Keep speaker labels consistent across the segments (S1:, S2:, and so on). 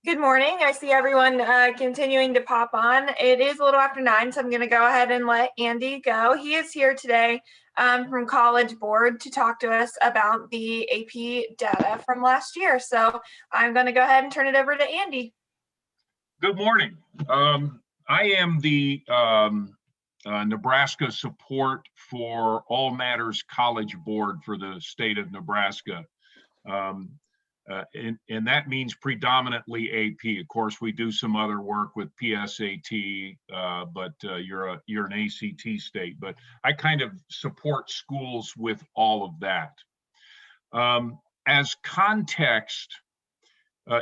S1: Good morning. I see everyone continuing to pop on. It is a little after 9, so I'm going to go ahead and let Andy go. He is here today from College Board to talk to us about the AP data from last year. So I'm going to go ahead and turn it over to Andy.
S2: Good morning. I am the Nebraska support for All Matters College Board for the state of Nebraska. And that means predominantly AP. Of course, we do some other work with PSAT, but you're an ACT state. But I kind of support schools with all of that. As context,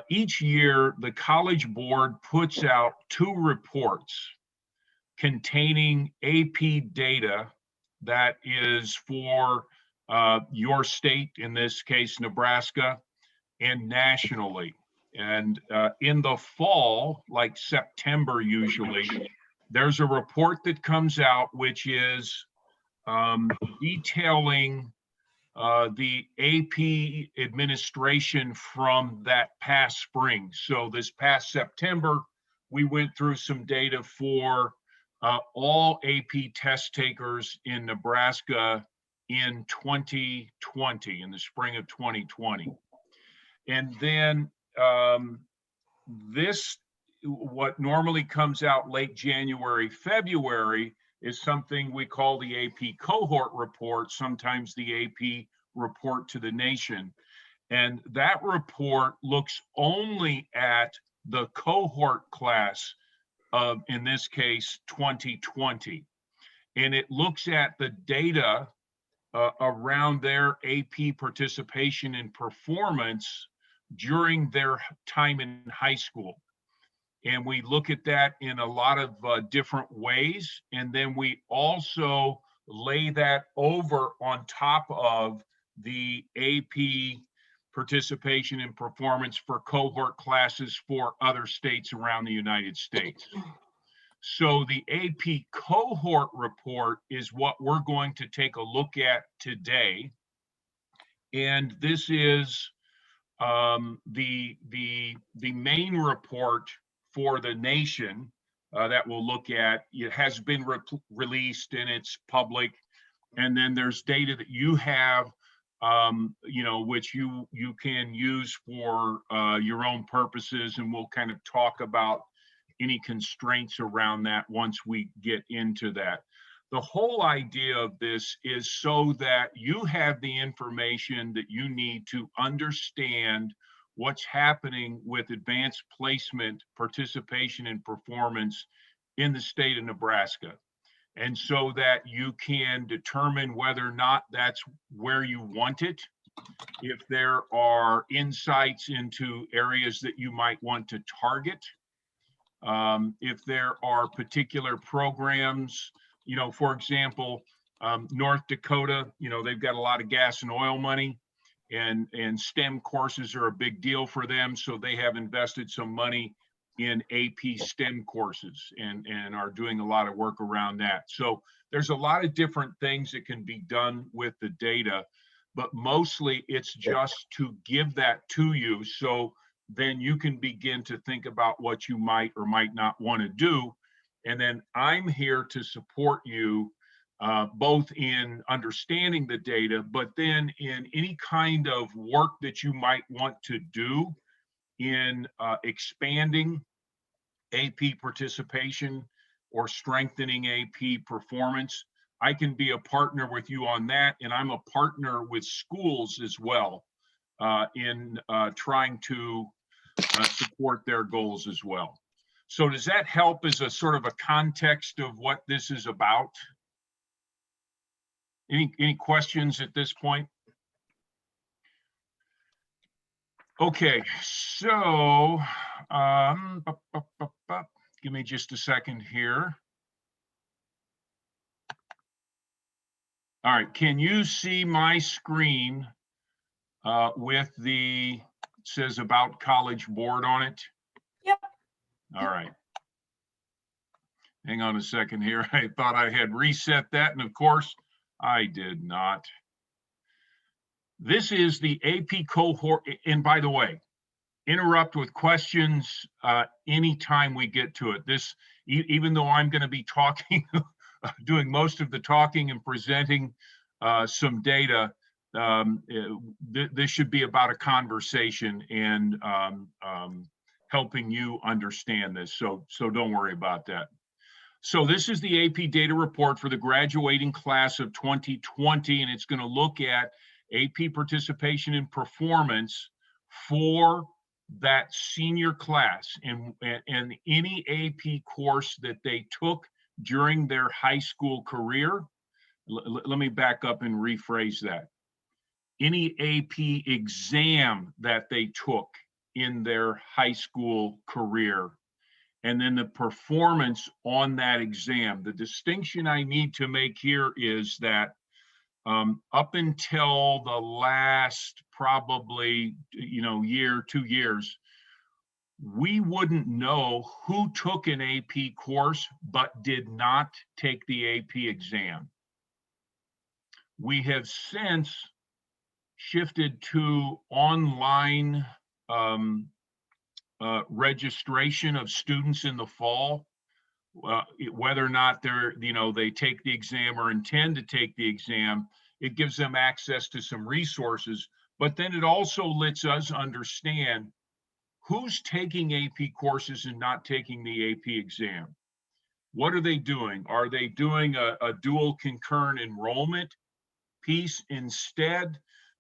S2: each year, the College Board puts out 2 reports containing AP data that is for your state, in this case, Nebraska, and nationally. And in the fall, like September usually, there's a report that comes out which is detailing the AP administration from that past spring. So this past September, we went through some data for all AP test takers in Nebraska in 2020, in the spring of 2020. And then what normally comes out late January, February, is something we call the AP cohort report, sometimes the AP report to the nation. And that report looks only at the cohort class of, in this case, 2020. And it looks at the data around their AP participation and performance during their time in high school. And we look at that in a lot of different ways. And then we also lay that over on top of the AP participation and performance for cohort classes for other states around the United States. So the AP cohort report is what we're going to take a look at today. And this is the main report for the nation that we'll look at. It has been released and it's public. And then there's data that you have, which you can use for your own purposes. And we'll kind of talk about any constraints around that once we get into that. The whole idea of this is so that you have the information that you need to understand what's happening with advanced placement, participation, and performance in the state of Nebraska. And so that you can determine whether or not that's where you want it, if there are insights into areas that you might want to target, if there are particular programs, for example, North Dakota, they've got a lot of gas and oil money, and STEM courses are a big deal for them. So they have invested some money in AP STEM courses and are doing a lot of work around that. So there's a lot of different things that can be done with the data, but mostly it's just to give that to you. So then you can begin to think about what you might or might not want to do. And then I'm here to support you both in understanding the data, but then in any kind of work that you might want to do in expanding AP participation or strengthening AP performance. I can be a partner with you on that. And I'm a partner with schools as well in trying to support their goals as well. So does that help as a sort of a context of what this is about? Any questions at this point? Okay, so give me just a second here. All right, can you see my screen with it says about College Board on it?
S1: Yep.
S2: All right. Hang on a second here. I thought I had reset that, and of course, I did not. This is the AP cohort, and by the way, interrupt with questions anytime we get to it. Even though I'm going to be talking, doing most of the talking and presenting some data, this should be about a conversation and helping you understand this. So don't worry about that. So this is the AP data report for the graduating class of 2020, and it's going to look at AP participation and performance for that senior class and any AP course that they took during their high school career. Let me back up and rephrase that. Any AP exam that they took in their high school career, and then the performance on that exam. The distinction I need to make here is that up until the last probably year, 2 years, we wouldn't know who took an AP course but did not take the AP exam. We have since shifted to online registration of students in the fall, whether or not they take the exam or intend to take the exam. It gives them access to some resources, but then it also lets us understand who's taking AP courses and not taking the AP exam. What are they doing? Are they doing a dual concurrent enrollment piece instead?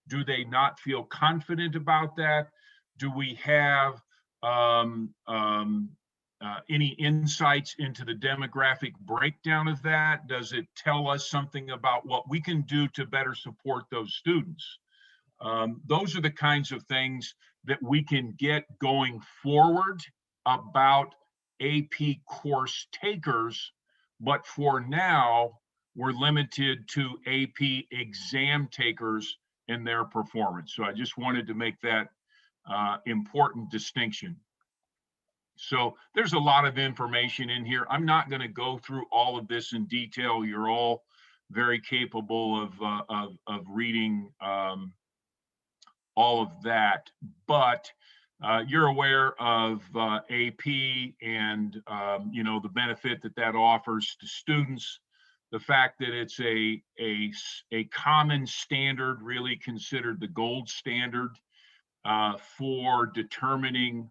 S2: Do they not feel confident about that? Do we have any insights into the demographic breakdown of that? Does it tell us something about what we can do to better support those students? Those are the kinds of things that we can get going forward about AP course takers, but for now, we're limited to AP exam takers and their performance. So I just wanted to make that important distinction. So there's a lot of information in here. I'm not going to go through all of this in detail. You're all very capable of reading all of that, but you're aware of AP and the benefit that offers to students. The fact that it's a common standard, really considered the gold standard for determining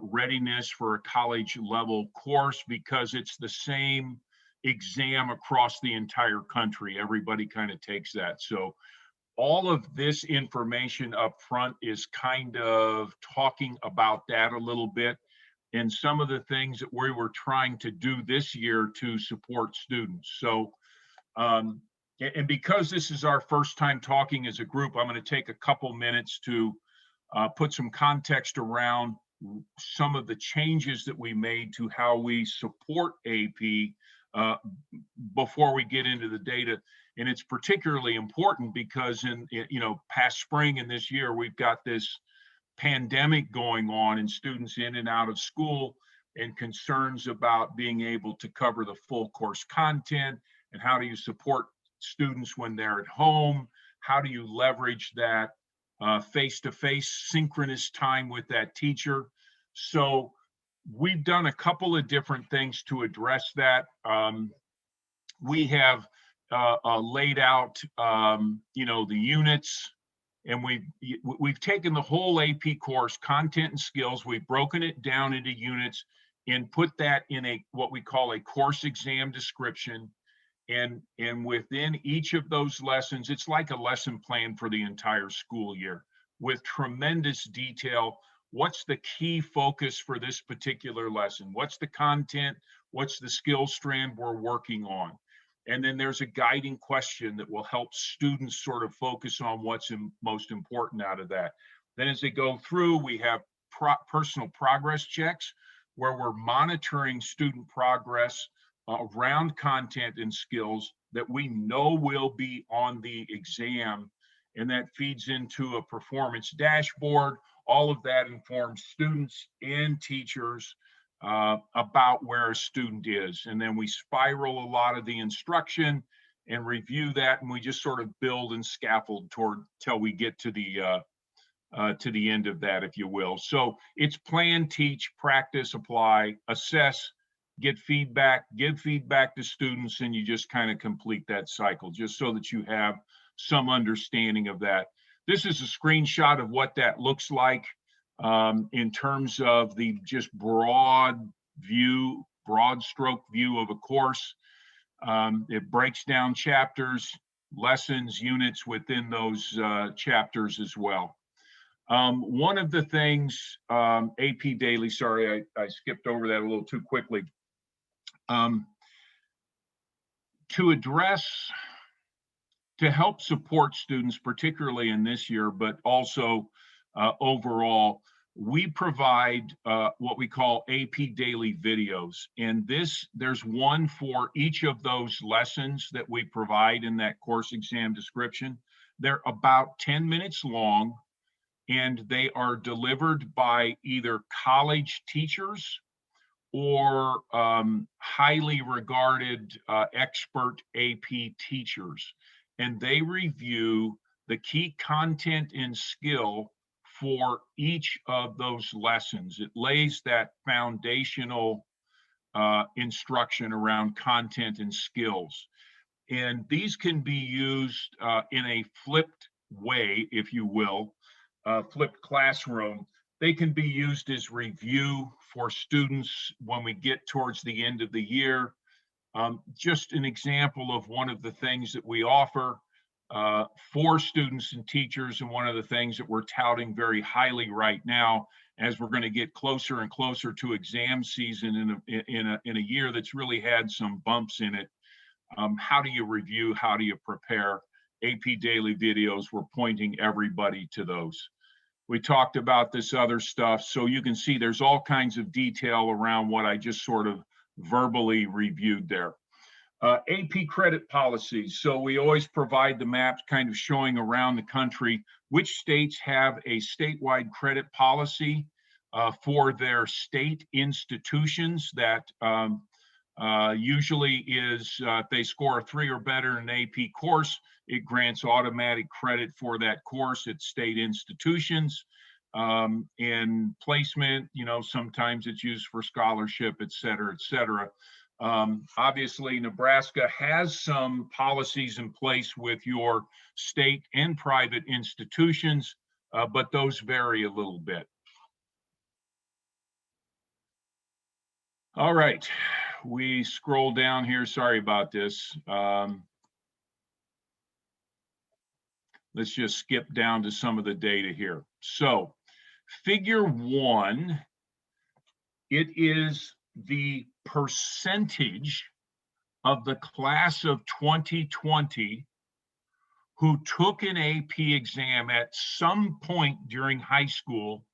S2: readiness for a college level course, because it's the same exam across the entire country. Everybody kind of takes that. So all of this information up front is kind of talking about that a little bit and some of the things that we were trying to do this year to support students. So, and because this is our first time talking as a group, I'm going to take a couple minutes to put some context around some of the changes that we made to how we support AP before we get into the data. And it's particularly important because in past spring and this year, we've got this pandemic going on and students in and out of school and concerns about being able to cover the full course content, and how do you support students when they're at home? How do you leverage that face-to-face synchronous time with that teacher? So we've done a couple of different things to address that. We have laid out, the units, and we've taken the whole AP course, content and skills, we've broken it down into units and put that in what we call a course exam description. And within each of those lessons, it's like a lesson plan for the entire school year with tremendous detail. What's the key focus for this particular lesson? What's the content? What's the skill strand we're working on? And then there's a guiding question that will help students sort of focus on what's most important out of that. Then as they go through, we have personal progress checks where we're monitoring student progress around content and skills that we know will be on the exam. And that feeds into a performance dashboard. All of that informs students and teachers about where a student is. And then we spiral a lot of the instruction and review that, and we just sort of build and scaffold toward till we get to the to the end of that, if you will. So it's plan, teach, practice, apply, assess, get feedback, give feedback to students, and you just kind of complete that cycle just so that you have some understanding of that. This is a screenshot of what that looks like in terms of the just broad view, broad stroke view of a course. It breaks down chapters, lessons, units within those chapters as well. One of the things, AP Daily, sorry, I skipped over that a little too quickly. To help support students, particularly in this year, but also overall, we provide what we call AP Daily videos. And there's one for each of those lessons that we provide in that course exam description. They're about 10 minutes long, and they are delivered by either college teachers or highly regarded expert AP teachers. And they review the key content and skill for each of those lessons. It lays that foundational instruction around content and skills. And these can be used in a flipped way, if you will, flipped classroom. They can be used as review for students when we get towards the end of the year. Just an example of one of the things that we offer for students and teachers, and one of the things that we're touting very highly right now as we're going to get closer and closer to exam season in a year that's really had some bumps in it. How do you review? How do you prepare? AP Daily videos, we're pointing everybody to those. We talked about this other stuff, so you can see there's all kinds of detail around what I just sort of verbally reviewed there. AP credit policies. So we always provide the maps kind of showing around the country which states have a statewide credit policy for their state institutions that usually is if they score a 3 or better in an AP course, it grants automatic credit for that course at state institutions. And placement, sometimes it's used for scholarship, et cetera, et cetera. Obviously, Nebraska has some policies in place with your state and private institutions, but those vary a little bit. All right, we scroll down here. Sorry about this. Let's just skip down to some of the data here. So, figure 1, it is the percentage of the class of 2020 who took an AP exam at some point during high school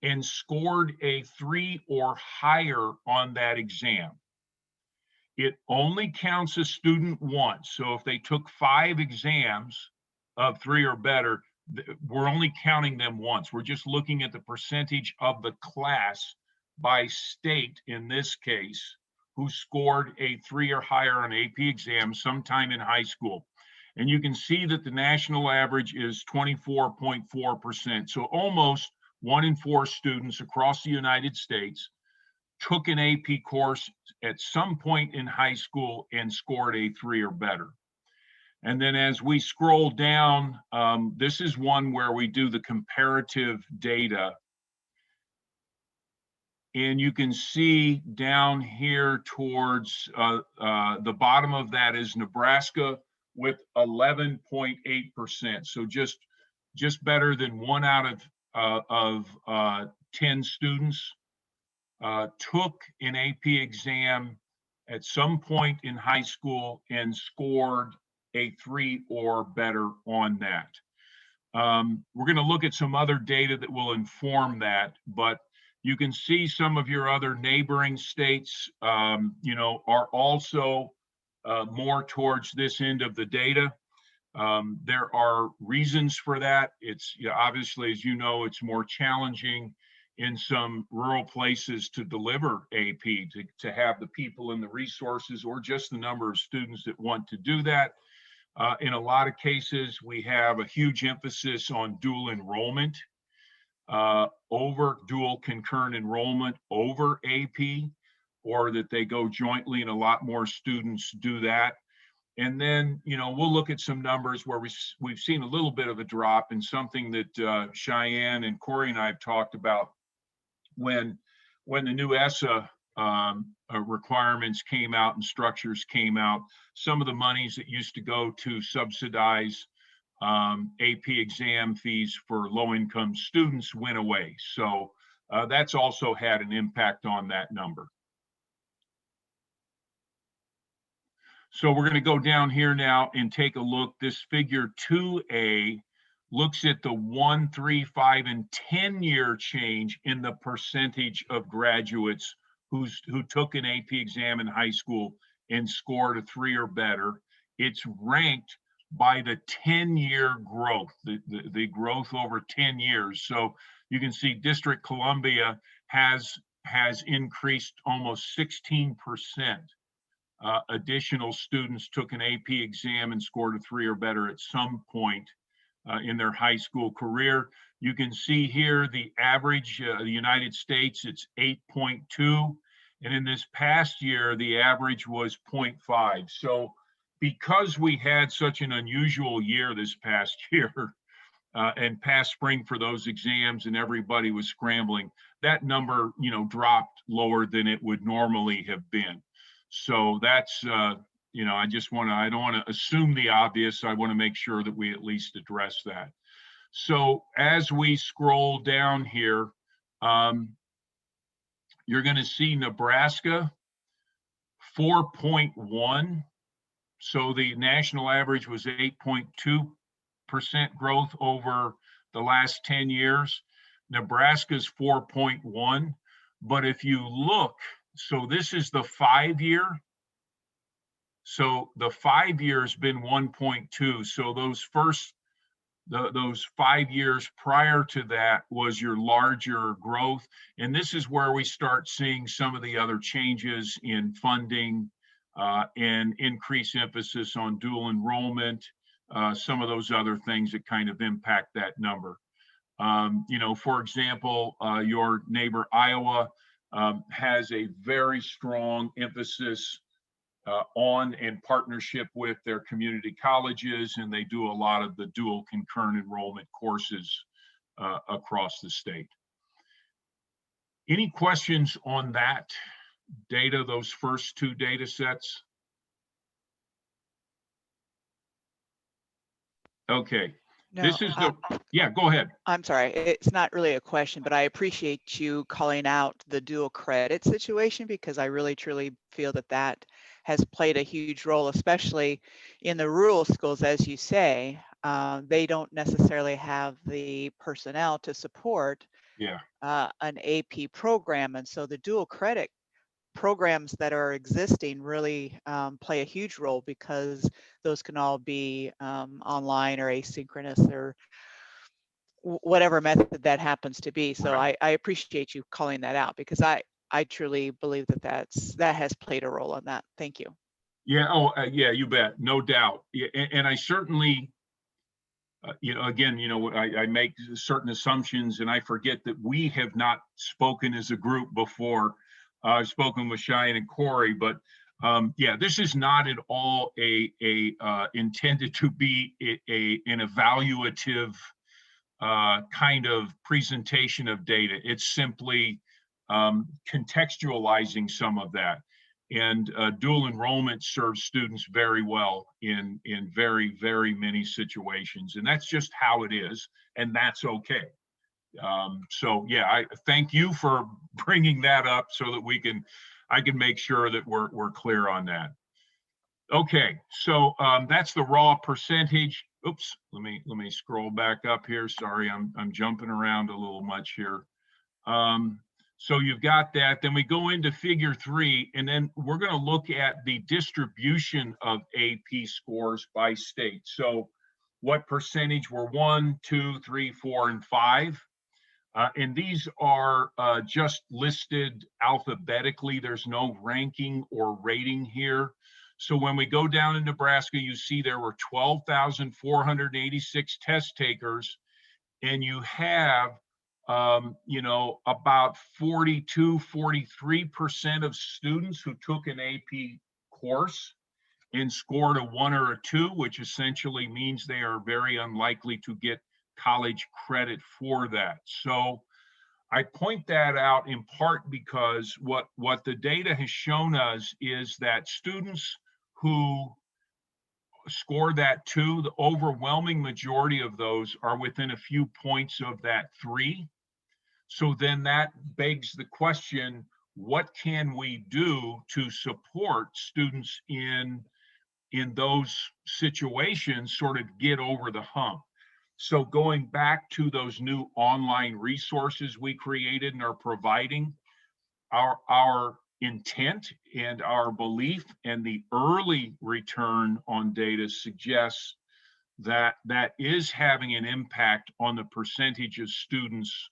S2: and scored a 3 or higher on that exam. It only counts a student once. So if they took 5 exams of 3 or better, we're only counting them once. We're just looking at the percentage of the class by state, in this case, who scored a 3 or higher on AP exam sometime in high school. And you can see that the national average is 24.4%. So almost 1 in 4 students across the United States took an AP course at some point in high school and scored a 3 or better. And then as we scroll down, this is one where we do the comparative data. And you can see down here towards the bottom of that is Nebraska with 11.8%. So just better than 1 out of 10 students took an AP exam at some point in high school and scored a 3 or better on that. We're going to look at some other data that will inform that, but you can see some of your other neighboring states, are also more towards this end of the data. There are reasons for that. It's obviously, as you know, it's more challenging in some rural places to deliver AP, to have the people and the resources or just the number of students that want to do that. In a lot of cases, we have a huge emphasis on dual enrollment. over dual concurrent enrollment over AP, or that they go jointly and a lot more students do that. And then, we'll look at some numbers where we've seen a little bit of a drop, and something that Cheyenne and Corey and I have talked about when the new ESSA requirements came out and structures came out. Some of the monies that used to go to subsidize AP exam fees for low-income students went away. So that's also had an impact on that number. So we're going to go down here now and take a look. This figure 2A looks at the 1, 3, 5, and 10-year change in the percentage of graduates who took an AP exam in high school and scored a 3 or better. It's ranked by the 10-year growth, the growth over 10 years. So you can see District Columbia has increased almost 16%. Additional students took an AP exam and scored a 3 or better at some point in their high school career. You can see here the average, the United States, it's 8.2. And in this past year, the average was 0.5. So because we had such an unusual year this past year and past spring for those exams and everybody was scrambling, that number, dropped lower than it would normally have been. So that's, I don't want to assume the obvious. I want to make sure that we at least address that. So as we scroll down here, you're going to see Nebraska, 4.1. So the national average was 8.2% growth over the last 10 years. Nebraska's 4.1. But if you look, so this is the 5-year. So the 5 years been 1.2. So those 5 years prior to that was your larger growth. And this is where we start seeing some of the other changes in funding and increased emphasis on dual enrollment, some of those other things that kind of impact that number. For example, your neighbor Iowa has a very strong emphasis on and partnership with their community colleges, and they do a lot of the dual concurrent enrollment courses across the state. Any questions on that data, those first two data sets? Okay.
S3: No,
S2: this is the, yeah, go ahead.
S3: I'm sorry, it's not really a question, but I appreciate you calling out the dual credit situation, because I really truly feel that that has played a huge role, especially in the rural schools. As you say, they don't necessarily have the personnel to support an AP program. And so the dual credit programs that are existing really play a huge role, because those can all be online or asynchronous or whatever method that happens to be. So I appreciate you calling that out, because I truly believe that that has played a role in that. Thank you.
S2: Yeah. Oh, yeah, you bet. No doubt. Yeah, and I certainly, again, I make certain assumptions, and I forget that we have not spoken as a group before. I've spoken with Cheyenne and Corey, but yeah, this is not at all intended to be an evaluative kind of presentation of data. It's simply contextualizing some of that. And dual enrollment serves students very well in very, very many situations. And that's just how it is, and that's okay. So yeah, I thank you for bringing that up so that I can make sure that we're clear on that. Okay, so that's the raw percentage. Oops, let me scroll back up here. Sorry, I'm jumping around a little much here. So you've got that. Then we go into figure 3, and then we're going to look at the distribution of AP scores by state. So what percentage were 1, 2, 3, 4, and 5? And these are just listed alphabetically. There's no ranking or rating here. So when we go down in Nebraska, you see there were 12,486 test takers, and you have you know, about 43% of students who took an AP course and scored a 1 or a 2, which essentially means they are very unlikely to get college credit for that. So I point that out in part because what the data has shown us is that students who score that 2, the overwhelming majority of those are within a few points of that 3. So then that begs the question, what can we do to support students in those situations sort of get over the hump? So going back to those new online resources we created and are providing, our intent and our belief and the early return on data suggests that that is having an impact on the percentage of students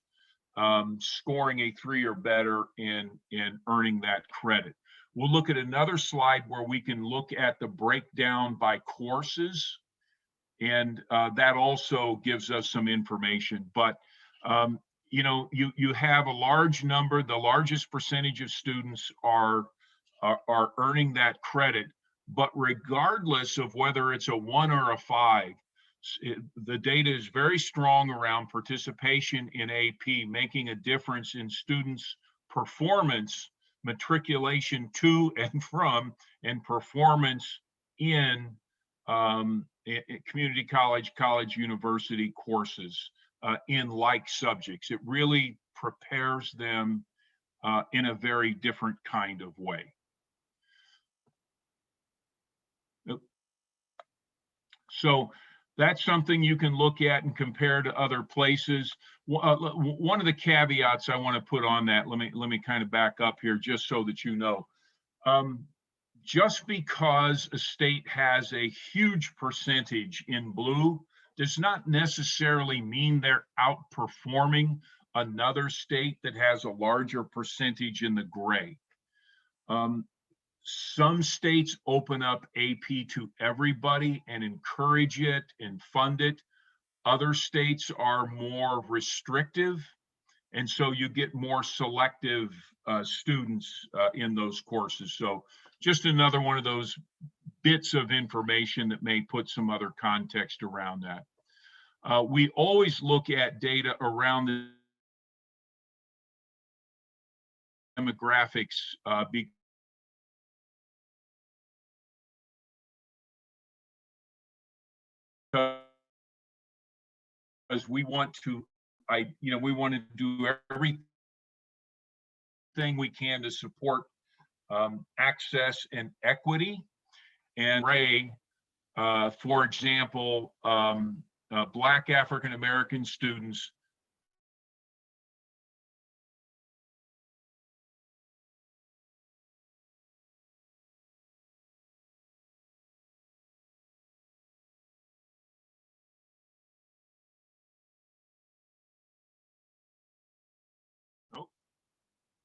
S2: scoring a 3 or better and earning that credit. We'll look at another slide where we can look at the breakdown by courses, and that also gives us some information. But you know, you have a large number, the largest percentage of students are earning that credit, but regardless of whether it's a 1 or a 5, the data is very strong around participation in AP, making a difference in students' performance, matriculation to and from, and performance in community college, university courses in like subjects. It really prepares them in a very different kind of way. So that's something you can look at and compare to other places. One of the caveats I want to put on that, let me kind of back up here just so that you know. Just because a state has a huge percentage in blue does not necessarily mean they're outperforming another state that has a larger percentage in the gray. Some states open up AP to everybody and encourage it and fund it. Other states are more restrictive, and so you get more selective students in those courses. So just another one of those bits of information that may put some other context around that. We always look at data around the demographics because we want to, we want to do everything we can to support access and equity. And Ray, for example, Black African American students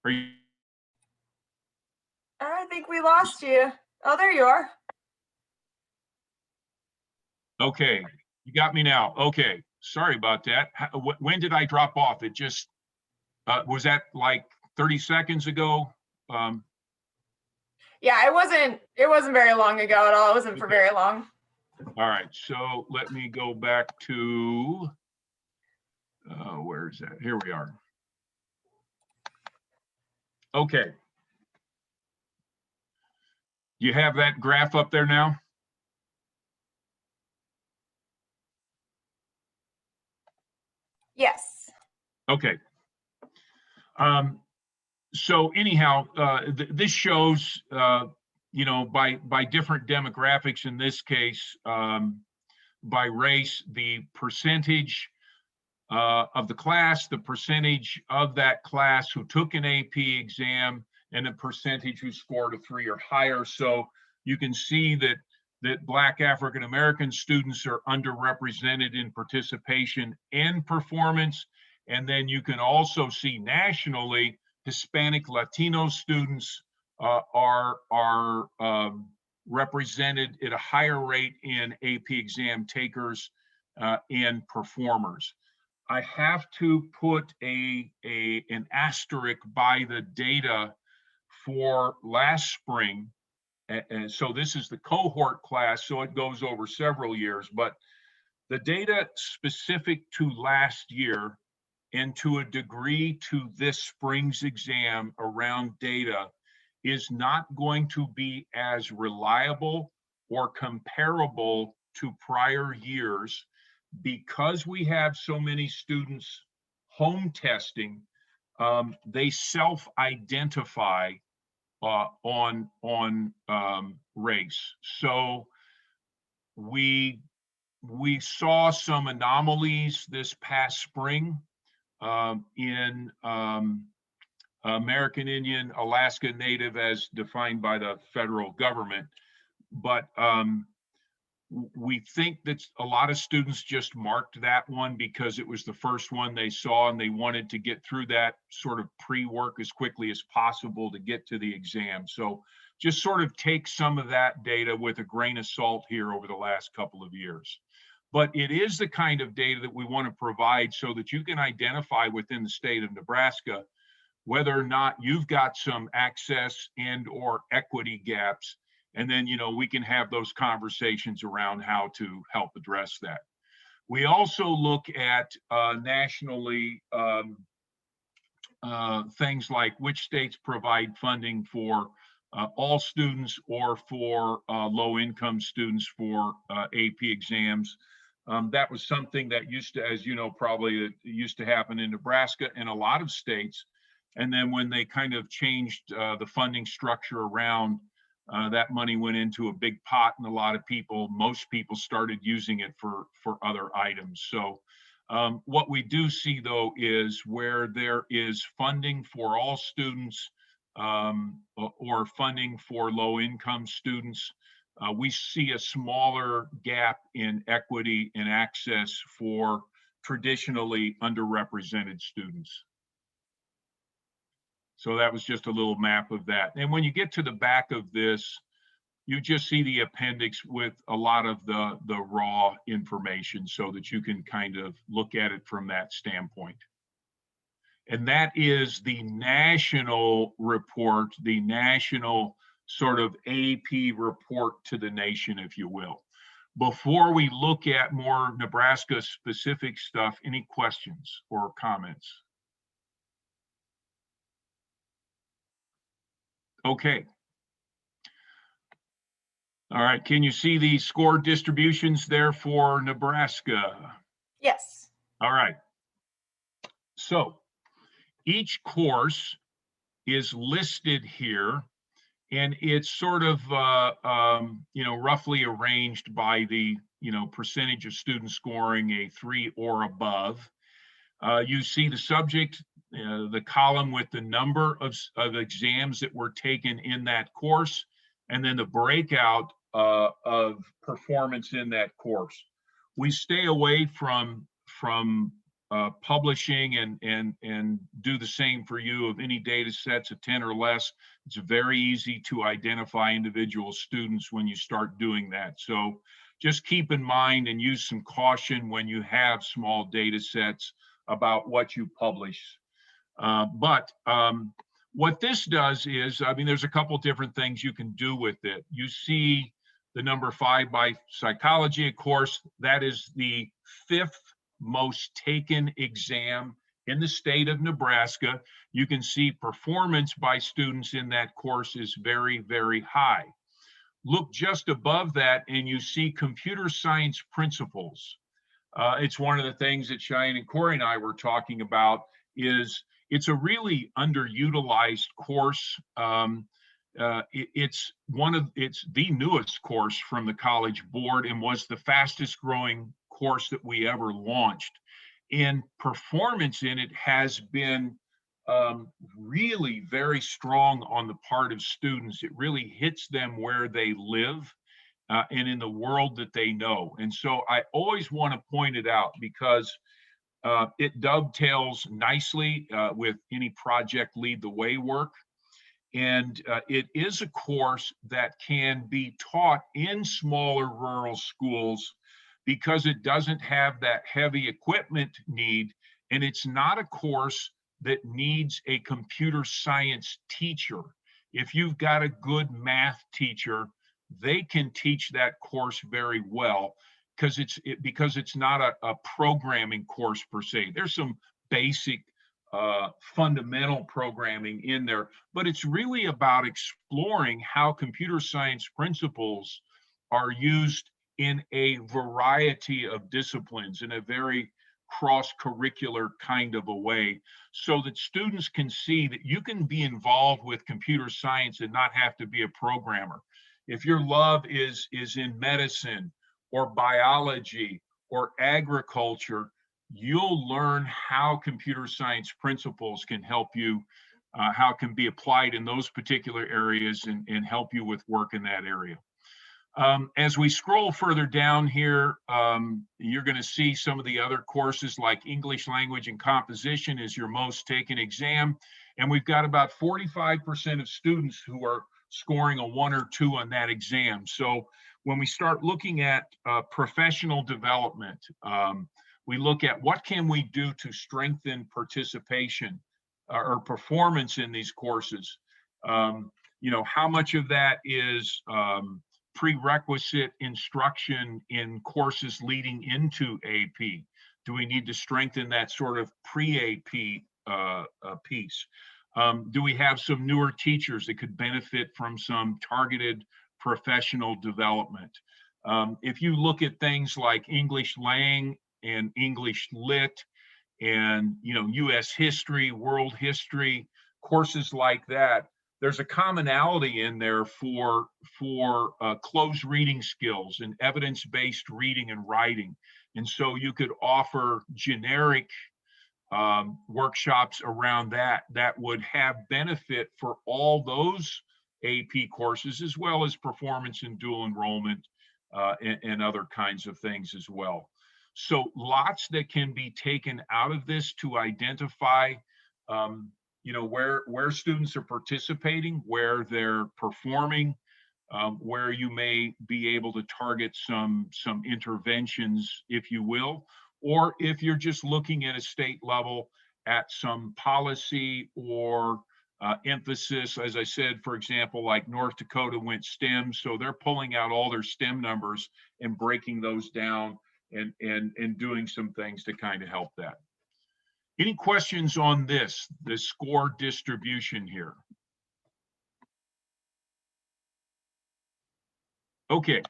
S2: are you?
S1: I think we lost you. Oh, there you are.
S2: Okay, you got me now. Okay, sorry about that. When did I drop off? It just, was that like 30 seconds ago?
S1: Yeah, it wasn't very long ago at all. It wasn't for very long.
S2: All right, so let me go back to, where's that? Here we are. Okay. You have that graph up there now?
S1: Yes.
S2: Okay. So anyhow, this shows, by different demographics, in this case, by race, the percentage of the class, the percentage of that class who took an AP exam, and the percentage who scored a 3 or higher. So you can see that Black African American students are underrepresented in participation and performance. And then you can also see nationally, Hispanic Latino students are represented at a higher rate in AP exam takers and performers. I have to put an asterisk by the data for last spring. And so this is the cohort class, so it goes over several years, but the data specific to last year and to a degree to this spring's exam around data is not going to be as reliable or comparable to prior years because we have so many students home testing. They self-identify on race. So we saw some anomalies this past spring in American Indian, Alaska Native as defined by the federal government. But we think that a lot of students just marked that one because it was the first one they saw and they wanted to get through that sort of pre-work as quickly as possible to get to the exam. So just sort of take some of that data with a grain of salt here over the last couple of years. But it is the kind of data that we want to provide so that you can identify within the state of Nebraska whether or not you've got some access and or equity gaps. And then, we can have those conversations around how to help address that. We also look at nationally things like which states provide funding for all students or for low-income students for AP exams. That was something that used to, as you know, probably it used to happen in Nebraska and a lot of states. And then when they kind of changed the funding structure around, that money went into a big pot, and most people started using it for other items. So what we do see, though, is where there is funding for all students or funding for low-income students, we see a smaller gap in equity and access for traditionally underrepresented students. So that was just a little map of that. And when you get to the back of this, you just see the appendix with a lot of the raw information so that you can kind of look at it from that standpoint. And that is the national report, the national sort of AP report to the nation, if you will. Before we look at more Nebraska specific stuff, any questions or comments? Okay. All right, can you see the score distributions there for Nebraska?
S1: Yes.
S2: All right. So each course is listed here, and it's sort of, roughly arranged by the, percentage of students scoring a 3 or above. You see the subject, the column with the number of exams that were taken in that course, and then the breakout of performance in that course. We stay away from publishing and do the same for you of any data sets of 10 or less. It's very easy to identify individual students when you start doing that. So just keep in mind and use some caution when you have small data sets about what you publish. But what this does is, there's a couple different things you can do with it. You see the number 5 by psychology, of course, that is the 5th most taken exam in the state of Nebraska. You can see performance by students in that course is very, very high. Look just above that and you see computer science principles. It's one of the things that Cheyenne and Corey and I were talking about. Is it's a really underutilized course. It's the newest course from the College Board and was the fastest growing course that we ever launched. And performance in it has been really very strong on the part of students. It really hits them where they live and in the world that they know. And so I always want to point it out because it dovetails nicely with any project lead the way work. And it is a course that can be taught in smaller rural schools because it doesn't have that heavy equipment need, and it's not a course that needs a computer science teacher. If you've got a good math teacher, they can teach that course very well, because it's not a programming course per se. There's some basic fundamental programming in there, but it's really about exploring how computer science principles are used in a variety of disciplines in a very cross-curricular kind of a way, so that students can see that you can be involved with computer science and not have to be a programmer. If your love is in medicine or biology or agriculture, you'll learn how computer science principles can help you, how it can be applied in those particular areas, and help you with work in that area. As we scroll further down here, you're going to see some of the other courses, like English language and composition is your most taken exam. And we've got about 45% of students who are scoring a 1 or 2 on that exam. So when we start looking at professional development, we look at what can we do to strengthen participation or performance in these courses. How much of that is prerequisite instruction in courses leading into AP? Do we need to strengthen that sort of pre-AP piece? Do we have some newer teachers that could benefit from some targeted professional development? If you look at things like English Lang and English Lit and US history, world history, courses like that, there's a commonality in there for closed reading skills and evidence-based reading and writing. And so you could offer generic workshops around that would have benefit for all those AP courses, as well as performance and dual enrollment and other kinds of things as well. So lots that can be taken out of this to identify where students are participating, where they're performing, where you may be able to target some interventions, if you will, or if you're just looking at a state level at some policy or emphasis. As I said, for example, like North Dakota went STEM, so they're pulling out all their STEM numbers and breaking those down and doing some things to kind of help that. Any questions on this, the score distribution here? Okay.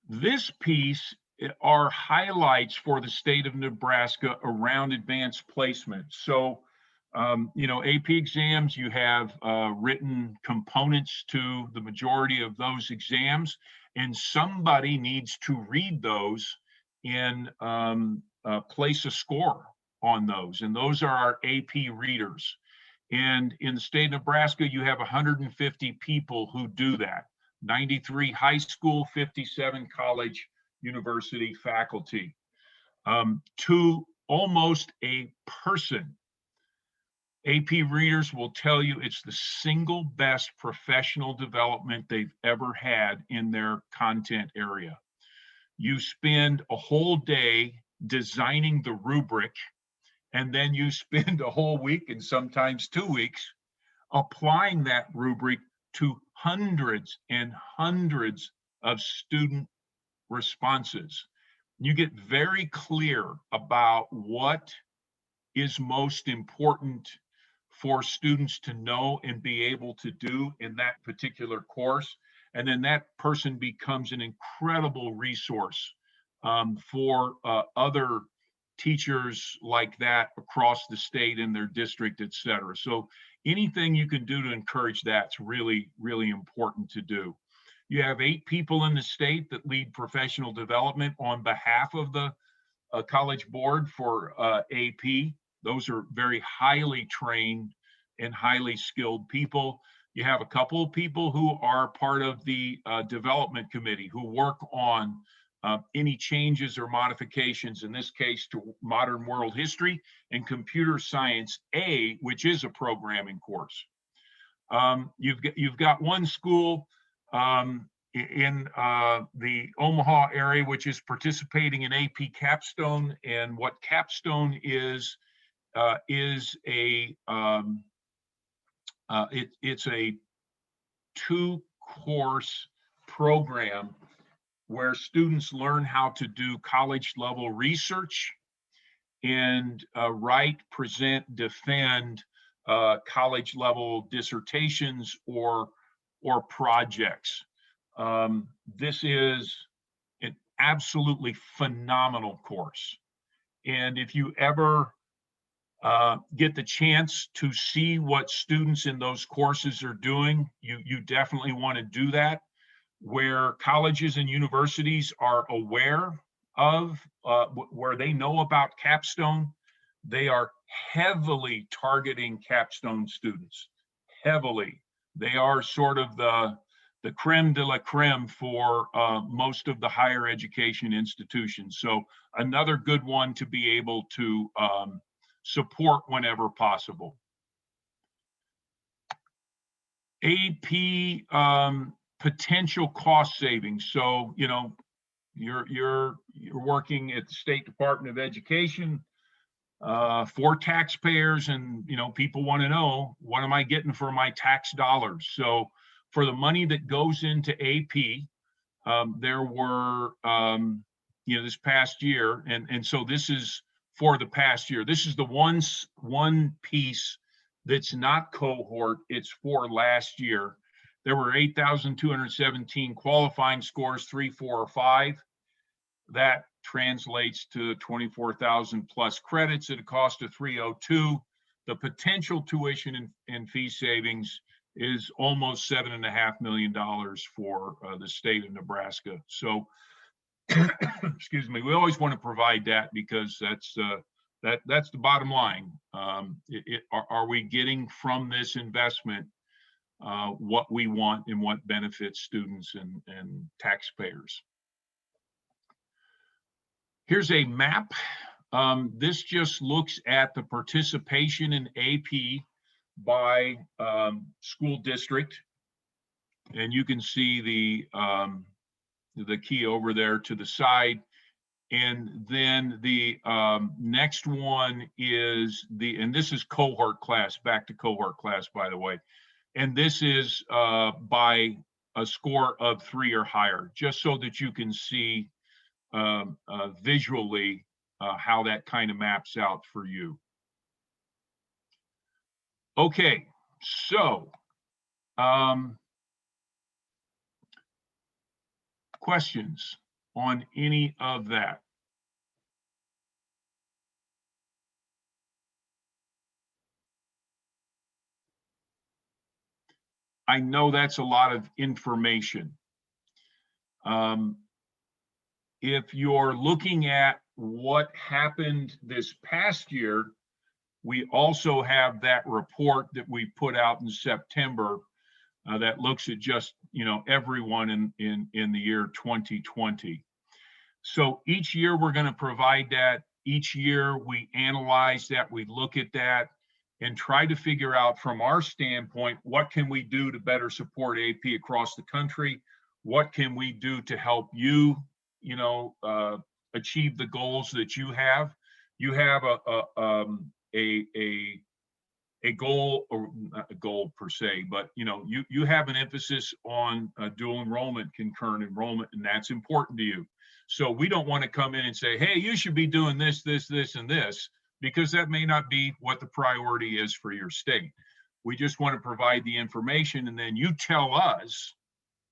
S2: This piece are highlights for the state of Nebraska around advanced placement. So, AP exams, you have written components to the majority of those exams, and somebody needs to read those and place a score on those. And those are our AP readers. And in the state of Nebraska, you have 150 people who do that. 93 high school, 57 college, university faculty. To almost a person, AP readers will tell you it's the single best professional development they've ever had in their content area. You spend a whole day designing the rubric, and then you spend a whole week and sometimes 2 weeks applying that rubric to hundreds and hundreds of student responses. You get very clear about what is most important for students to know and be able to do in that particular course. And then that person becomes an incredible resource for other teachers like that across the state in their district, et cetera. So anything you can do to encourage that's really, really important to do. You have 8 people in the state that lead professional development on behalf of the College Board for AP. Those are very highly trained and highly skilled people. You have a couple of people who are part of the development committee who work on any changes or modifications, in this case to modern world history and computer science A, which is a programming course. You've got one school in the Omaha area, which is participating in AP Capstone. And what Capstone is a it's a 2-course program where students learn how to do college level research and write, present, defend college level dissertations or projects. This is an absolutely phenomenal course. And if you ever get the chance to see what students in those courses are doing, you definitely want to do that. Where colleges and universities are aware of, where they know about Capstone, they are heavily targeting Capstone students, heavily. They are sort of the creme de la creme for most of the higher education institutions. So another good one to be able to support whenever possible. AP potential cost savings. So, you know, you're working at the State Department of Education for taxpayers, and you know, people want to know, what am I getting for my tax dollars? So for the money that goes into AP, there were you know, this past year, and so this is for the past year. This is the one piece that's not cohort, it's for last year. There were 8,217 qualifying scores, 3, 4, or 5. That translates to 24,000 plus credits at a cost of 302. The potential tuition and fee savings is almost $7.5 million for the state of Nebraska. So, excuse me, we always want to provide that because that's the bottom line. Are we getting from this investment what we want and what benefits students and taxpayers? Here's a map. This just looks at the participation in AP by school district, and you can see the key over there to the side. And then the next one is and this is cohort class, back to cohort class, by the way. And this is by a score of 3 or higher, just so that you can see visually how that kind of maps out for you. Okay, so questions on any of that? I know that's a lot of information. If you're looking at what happened this past year, we also have that report that we put out in September that looks at just, you know, everyone in the year 2020. So each year we're going to provide that. Each year we analyze that, we look at that, and try to figure out from our standpoint, what can we do to better support AP across the country? What can we do to help you, you know, achieve the goals that you have? You have a goal, or not a goal per se, but you know, you have an emphasis on dual enrollment, concurrent enrollment, and that's important to you. So we don't want to come in and say, hey, you should be doing this, this, this, and this, because that may not be what the priority is for your state. We just want to provide the information, and then you tell us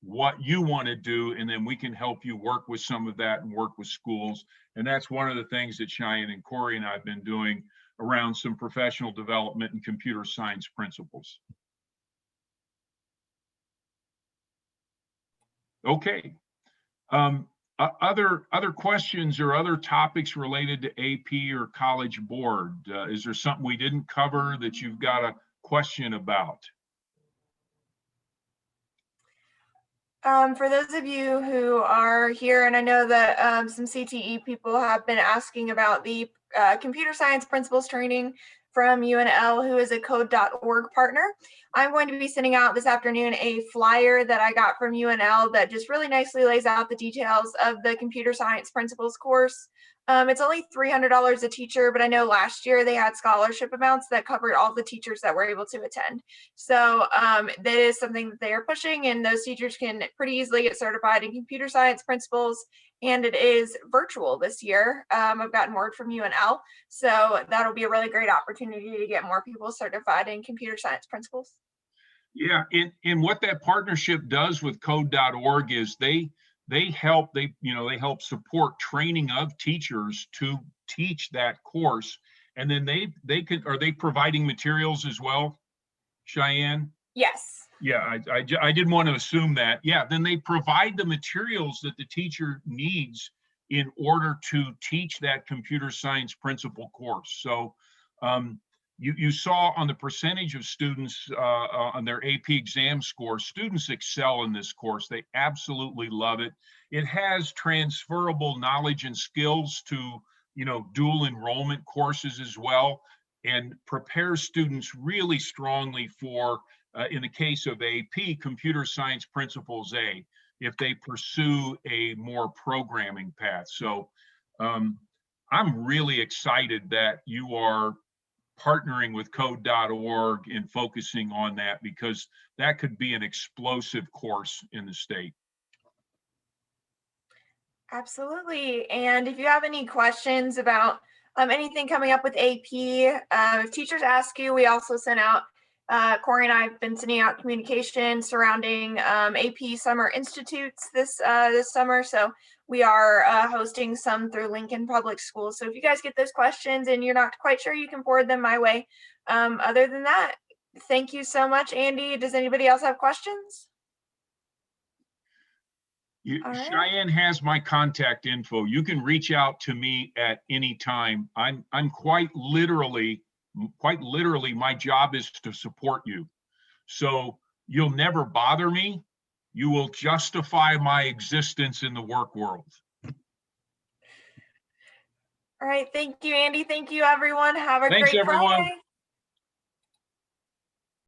S2: what you want to do, and then we can help you work with some of that and work with schools. And that's one of the things that Cheyenne and Corey and I have been doing around some professional development and computer science principles. Okay. Other questions or other topics related to AP or College Board? Is there something we didn't cover that you've got a question about?
S1: For those of you who are here, and I know that some CTE people have been asking about the computer science principles training, from UNL, who is a code.org partner. I'm going to be sending out this afternoon a flyer that I got from UNL that just really nicely lays out the details of the computer science principles course. It's only $300 a teacher, but I know last year they had scholarship amounts that covered all the teachers that were able to attend. So that is something that they are pushing, and those teachers can pretty easily get certified in computer science principles. And it is virtual this year. I've gotten word from UNL, so that'll be a really great opportunity to get more people certified in computer science principles.
S2: Yeah, and what that partnership does with code.org is they help support training of teachers to teach that course, and then are they providing materials as well, Cheyenne?
S1: Yes.
S2: Yeah, I didn't want to assume that. Yeah, then they provide the materials that the teacher needs in order to teach that computer science principle course. So you saw on the percentage of students on their AP exam score, students excel in this course. They absolutely love it. It has transferable knowledge and skills to, dual enrollment courses as well, and prepares students really strongly for, in the case of AP, Computer Science Principles A, if they pursue a more programming path. So I'm really excited that you are partnering with code.org and focusing on that, because that could be an explosive course in the state.
S1: Absolutely. And if you have any questions about anything coming up with AP, if teachers ask you, we also sent out, Corey and I have been sending out communication surrounding AP Summer Institutes this summer. So we are hosting some through Lincoln Public Schools. So if you guys get those questions and you're not quite sure, you can forward them my way. Other than that, thank you so much, Andy. Does anybody else have questions? Right.
S2: Cheyenne has my contact info. You can reach out to me at any time. I'm quite literally, my job is to support you. So you'll never bother me. You will justify my existence in the work world.
S1: All right. Thank you, Andy. Thank you, everyone. Have a
S2: Thanks,
S1: great
S2: everyone.
S1: Friday.